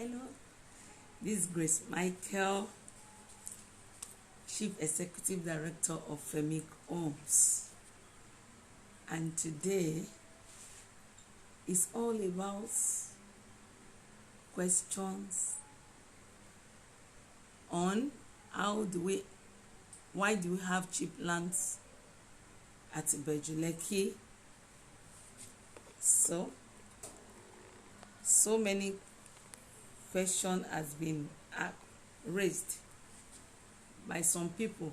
Hello, this is Grace Michael, Chief Executive Director of femichomes, and today is all about questions on why do we have cheap lands at Ibeju Lekki. So many question has been raised by some people.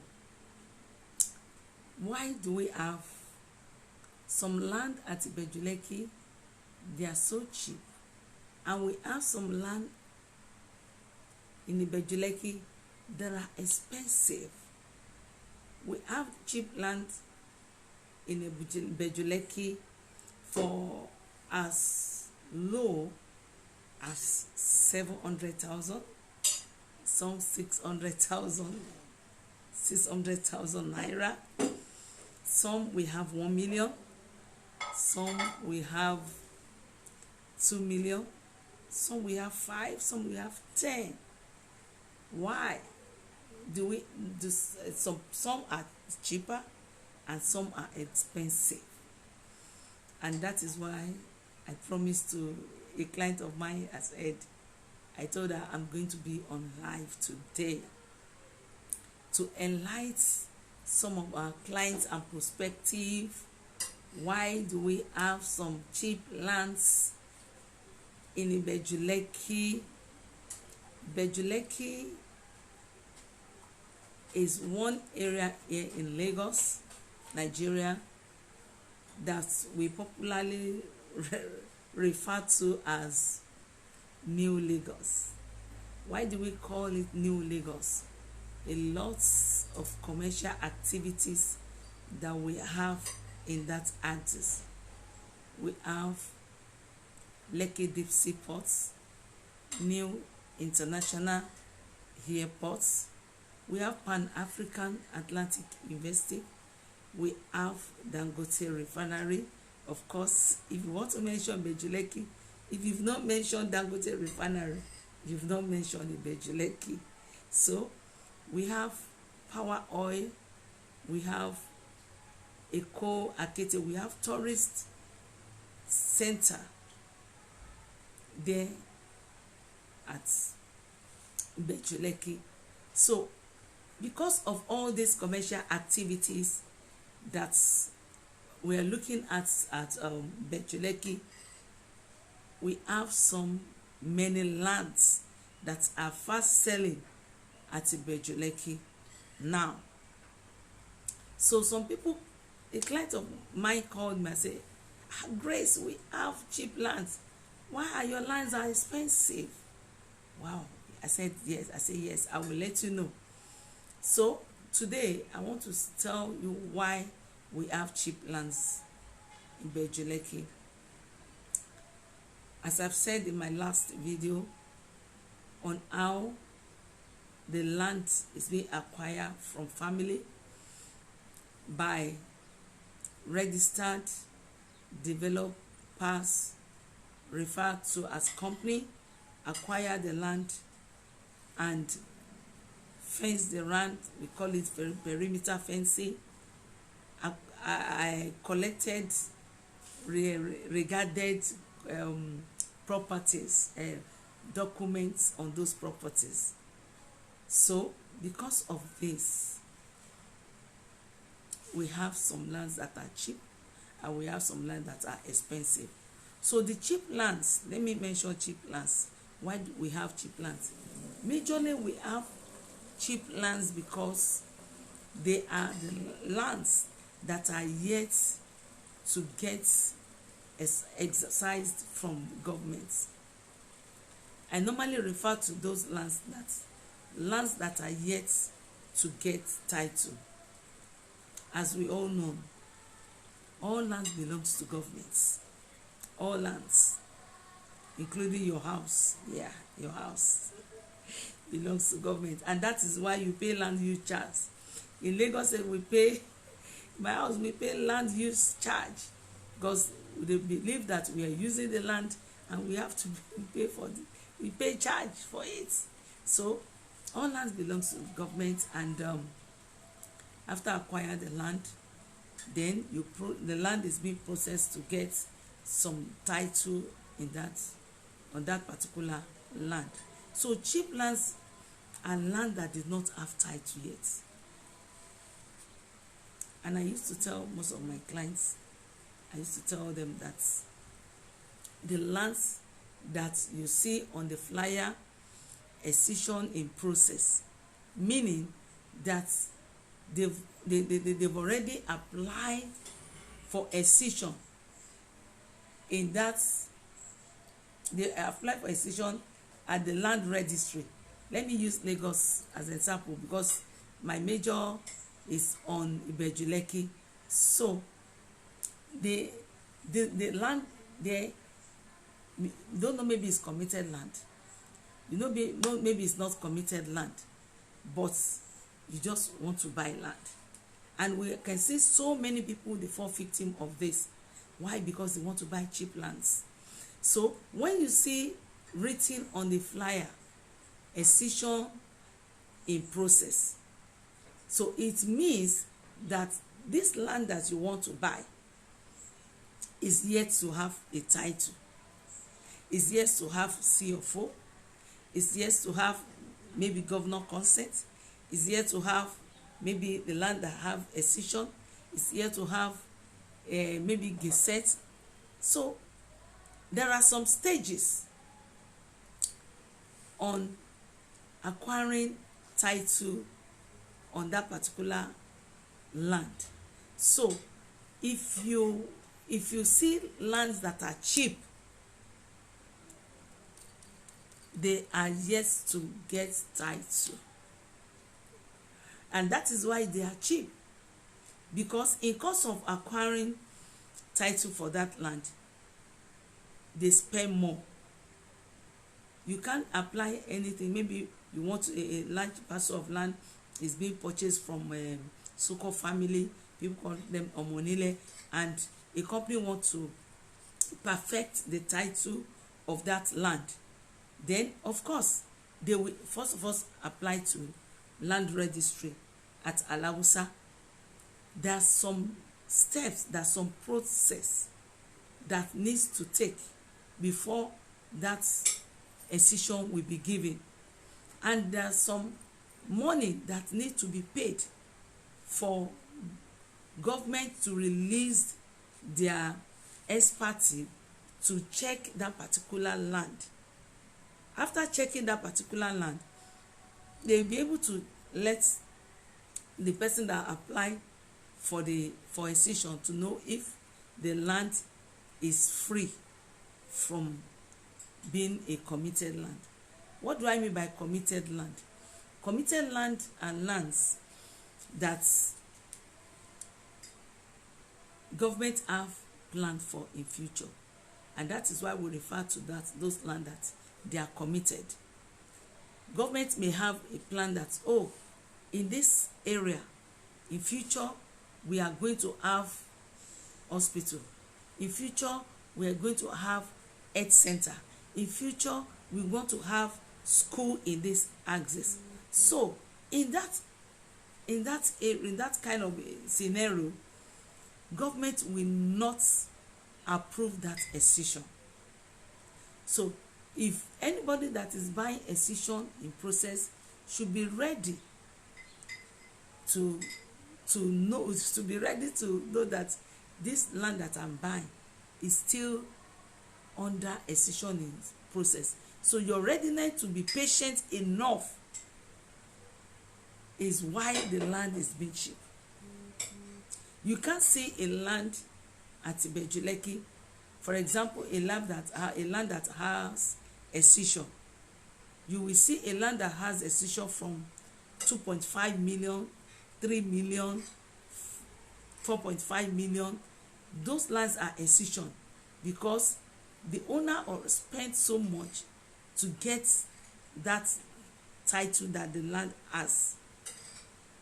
Why do we have some land at Ibeju Lekki? They are so cheap, and we have some land in Ibeju Lekki that are expensive. We have cheap land in Ibeju Lekki for as low as 700,000, some 600,000 naira. Some we have 1 million, some we have 2 million, some we have 5, some we have 10. Why do we do some are cheaper and some are expensive? And that is why I promised to a client of mine, I told her I'm going to be on live today to enlighten some of our clients and prospective. Why do we have some cheap lands in Ibeju Lekki? Ibeju Lekki is one area here in Lagos, Nigeria, that we popularly refer to as New Lagos. Why do we call it New Lagos? A lot of commercial activities that we have in that axis. We have Lekki Deep Sea Ports, New International Airports. We have Pan-African Atlantic University. We have Dangote Refinery. Of course, if you want to mention Ibeju Lekki, if you've not mentioned Dangote Refinery, you've not mentioned Ibeju Lekki. So we have Power Oil, we have Eco Akete, we have tourist center there at Ibeju Lekki. So because of all these commercial activities that we are looking at Ibeju Lekki, we have many lands that are fast selling at Ibeju Lekki now. So some people, a client of mine called me and said, Grace, we have cheap lands. Why are your lands are expensive? Wow. I said yes, I will let you know. So today I want to tell you why we have cheap lands in Ibeju Lekki. As I've said in my last video on how the land is being acquired from family by registered developers referred to as company, acquire the land and fence the land. We call it perimeter fencing. I collected regarded properties, documents on those properties. So because of this, we have some lands that are cheap and we have some lands that are expensive. So the cheap lands, let me mention cheap lands. Why do we have cheap lands? Majorly we have cheap lands because they are the lands that are yet to get exercised from governments. I normally refer to those lands that are yet to get title. As we all know, all lands belongs to governments. All lands, including your house. Yeah, your house belongs to government, and that is why you pay land use charge. In Lagos, we pay my house. We pay land use charge because they believe that we are using the land and we have to pay for we pay charge for it. So all lands belongs to government, and after acquire the land, then the land is being processed to get some title in that, on that particular land. So cheap lands are land that did not have title yet. And I used to tell most of my clients, I used to tell them that the lands that you see on the flyer, excision in process, meaning that they've already applied for excision in that, they apply for excision at the land registry. Let me use Lagos as an example because my major is on Ibeju Lekki. So the land there, you don't know, maybe it's committed land, you know, maybe it's not committed land, but you just want to buy land. And we can see so many people, they fall victim of this. Why? Because they want to buy cheap lands. So when you see written on the flyer, excision in process, so it means that this land that you want to buy is yet to have a title, is yet to have CFO, is yet to have maybe governor consent, is yet to have maybe the land that have excision, is yet to have maybe gazette. So there are some stages on acquiring title on that particular land. So if you see lands that are cheap, they are yet to get title. And that is why they are cheap, because in course of acquiring title for that land, they spend more. You can't apply anything. Maybe you want a large parcel of land is being purchased from so-called family, people call them omonile, and a company wants to perfect the title of that land. Then of course they will first of all apply to land registry at Alausa. There are some steps, there's some process that needs to take before that excision will be given, and there's some money that need to be paid for government to release their expertise to check that particular land. After checking that particular land, they will be able to let the person that apply for excision to know if the land is free from being a committed land. What do I mean by committed land? Committed land are lands that government have planned for in future, and that is why we refer to those land that they are committed. Government may have a plan that, oh, in this area in future we are going to have hospital, in future we are going to have health center, in future we want to have school in this axis. So in that kind of scenario, government will not approve that excision. So if anybody that is buying excision in process should be ready to know that this land that I'm buying is still under excision in process. So your readiness to be patient enough is why the land is being cheap. You can't see a land at Ibeju Lekki, for example, a land that has excision. You will see a land that has excision from 2.5 million, 3 million, 4.5 million. Those lands are excision because the owner spent so much to get that title that the land has.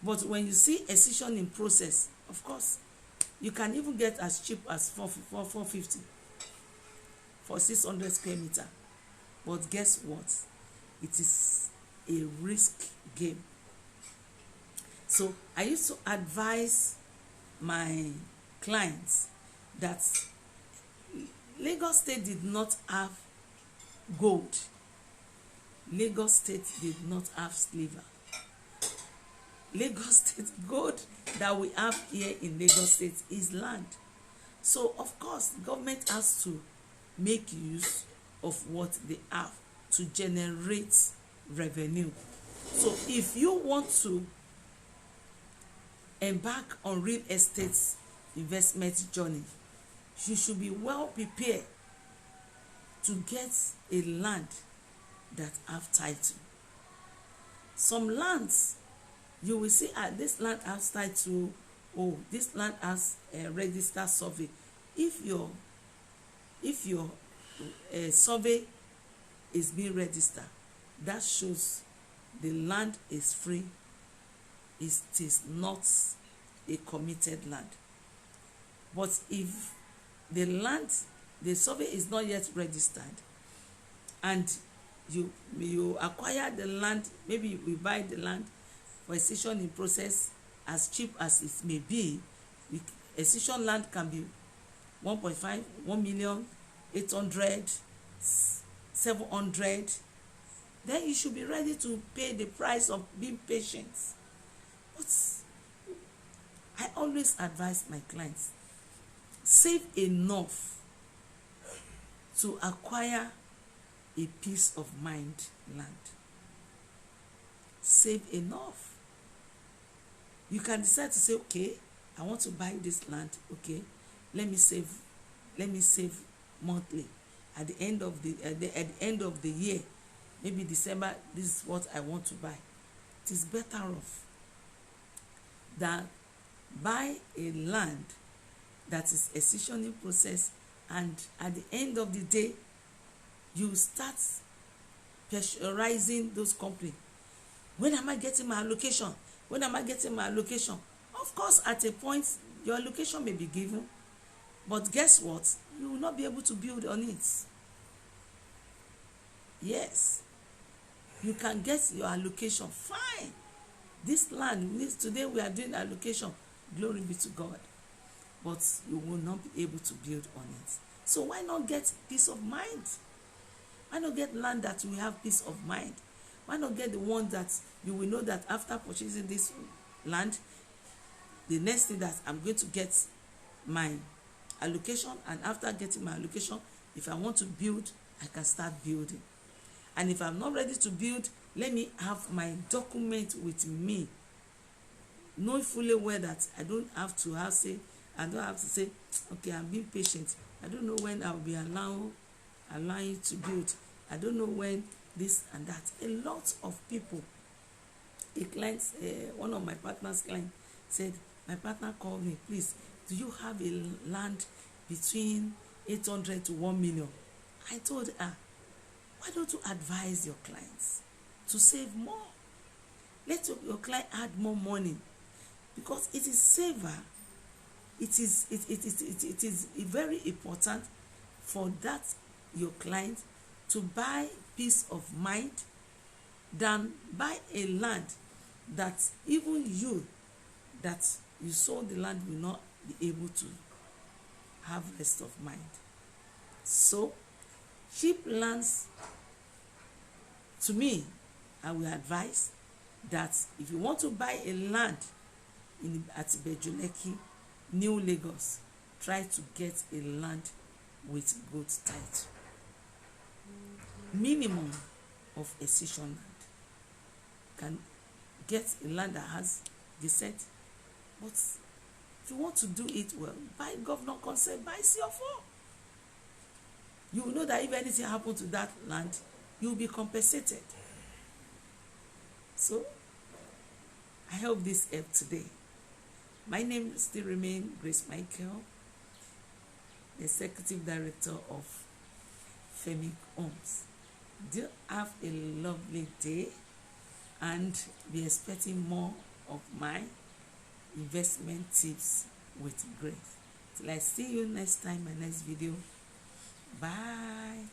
But when you see excision in process, of course, you can even get as cheap as 450 for 600 square meter. But guess what? It is a risk game. So I used to advise my clients that Lagos State did not have gold. Lagos State did not have silver. Lagos State gold that we have here in Lagos State is land. So of course, government has to make use of what they have to generate revenue. So if you want to embark on real estate investment journey, you should be well prepared to get a land that have title. Some lands you will see, this land has title, oh, this land has a registered survey. If your survey is being registered, that shows the land is free. It is not a committed land. But if the survey is not yet registered, and you acquire the land, maybe we buy the land for excision in process as cheap as it may be, excision land can be 1.5, 1 million, 800, 700. Then you should be ready to pay the price of being patient. But I always advise my clients, save enough to acquire a peace of mind land. Save enough. You can decide to say, okay, I want to buy this land. Okay, let me save monthly. At the end of the year, maybe December, this is what I want to buy. It is better off than buy a land that is a decisioning process, and at the end of the day you start pressurizing those companies. When am I getting my allocation? When am I getting my allocation? Of course, at a point your allocation may be given, but guess what? You will not be able to build on it. Yes, you can get your allocation, fine. This land, today we are doing allocation, glory be to God, but you will not be able to build on it. So why not get peace of mind? Why not get land that will have peace of mind? Why not get the one that you will know that after purchasing this land, the next thing that I'm going to get my allocation, and after getting my allocation, if I want to build, I can start building. And if I'm not ready to build, let me have my document with me, knowing fully well that I don't have to say, okay, I'm being patient. I don't know when I'll be allowing you to build. I don't know when this and that. A lot of people, a client, one of my partner's client said, my partner called me, please, do you have a land between 800 to 1 million? I told her, why don't you advise your clients to save more? Let your client add more money, because it is safer. It is very important for that your client to buy peace of mind than buy a land that even you that you sold the land will not be able to have rest of mind. So cheap lands, to me, I will advise that if you want to buy a land at Ibeju Lekki, New Lagos, try to get a land with good title. Minimum of a decision land. Can get a land that has descent, but if you want to do it well, buy governor consent, buy CFO. You will know that if anything happens to that land, you will be compensated. So I hope this helped today. My name still remains Grace Michael, the Executive Director of femichomes. Do have a lovely day and be expecting more of my investment tips with Grace. Till I see you next time, my next video. Bye.